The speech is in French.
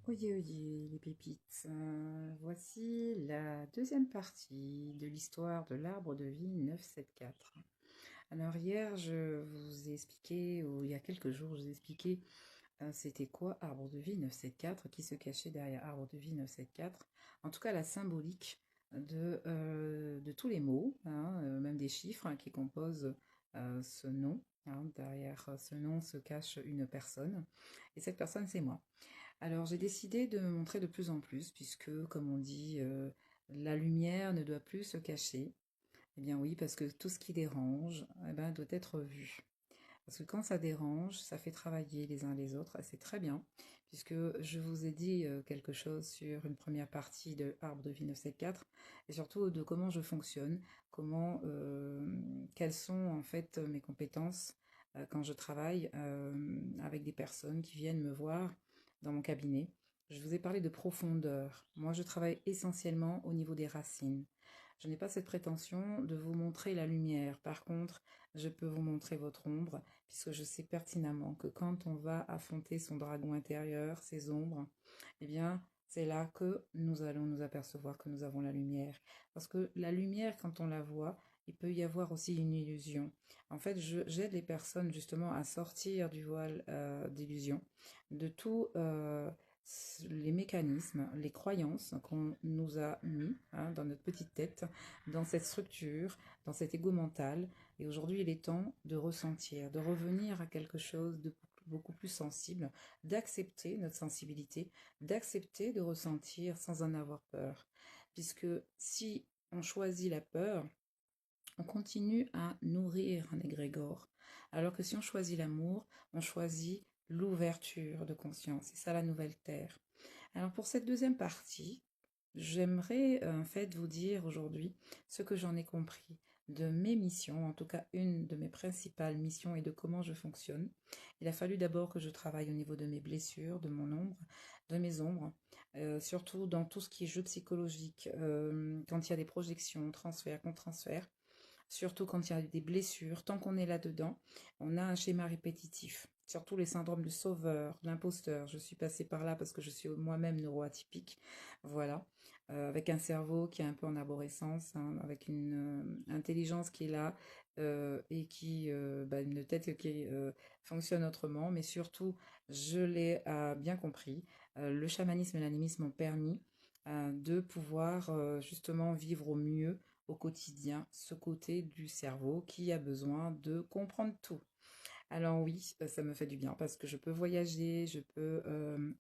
Oyez, oyez, les pépites. Voici la deuxième partie de l'histoire de l'arbre de vie 974. Alors hier, je vous ai expliqué, ou il y a quelques jours, je vous ai expliqué c'était quoi arbre de vie 974, qui se cachait derrière arbre de vie 974. En tout cas, la symbolique de tous les mots, hein, même des chiffres qui composent ce nom. Hein. Derrière ce nom se cache une personne, et cette personne, c'est moi. Alors j'ai décidé de me montrer de plus en plus, puisque, comme on dit, la lumière ne doit plus se cacher. Eh bien oui, parce que tout ce qui dérange, eh ben, doit être vu. Parce que quand ça dérange, ça fait travailler les uns les autres, et c'est très bien, puisque je vous ai dit quelque chose sur une première partie de Arbre de vie 974, et surtout de comment je fonctionne, quelles sont en fait mes compétences quand je travaille avec des personnes qui viennent me voir dans mon cabinet. Je vous ai parlé de profondeur. Moi, je travaille essentiellement au niveau des racines. Je n'ai pas cette prétention de vous montrer la lumière. Par contre, je peux vous montrer votre ombre, puisque je sais pertinemment que quand on va affronter son dragon intérieur, ses ombres, eh bien, c'est là que nous allons nous apercevoir que nous avons la lumière. Parce que la lumière, quand on la voit, il peut y avoir aussi une illusion. En fait, j'aide les personnes justement à sortir du voile d'illusion, de tous les mécanismes, les croyances qu'on nous a mis hein, dans notre petite tête, dans cette structure, dans cet ego mental. Et aujourd'hui, il est temps de ressentir, de revenir à quelque chose de beaucoup plus sensible, d'accepter notre sensibilité, d'accepter de ressentir sans en avoir peur. Puisque si on choisit la peur, on continue à nourrir un égrégore. Alors que si on choisit l'amour, on choisit l'ouverture de conscience. C'est ça la nouvelle terre. Alors pour cette deuxième partie, j'aimerais en fait vous dire aujourd'hui ce que j'en ai compris de mes missions, en tout cas une de mes principales missions et de comment je fonctionne. Il a fallu d'abord que je travaille au niveau de mes blessures, de mon ombre, de mes ombres, surtout dans tout ce qui est jeu psychologique, quand il y a des projections, transferts, contre-transferts. Surtout quand il y a des blessures, tant qu'on est là-dedans, on a un schéma répétitif. Surtout les syndromes de sauveur, l'imposteur. Je suis passée par là parce que je suis moi-même neuroatypique. Voilà. Avec un cerveau qui est un peu en arborescence, hein, avec une intelligence qui est là et une tête qui fonctionne autrement. Mais surtout, je l'ai bien compris. Le chamanisme et l'animisme m'ont permis de pouvoir justement vivre au mieux au quotidien ce côté du cerveau qui a besoin de comprendre tout. Alors oui, ça me fait du bien parce que je peux voyager, je peux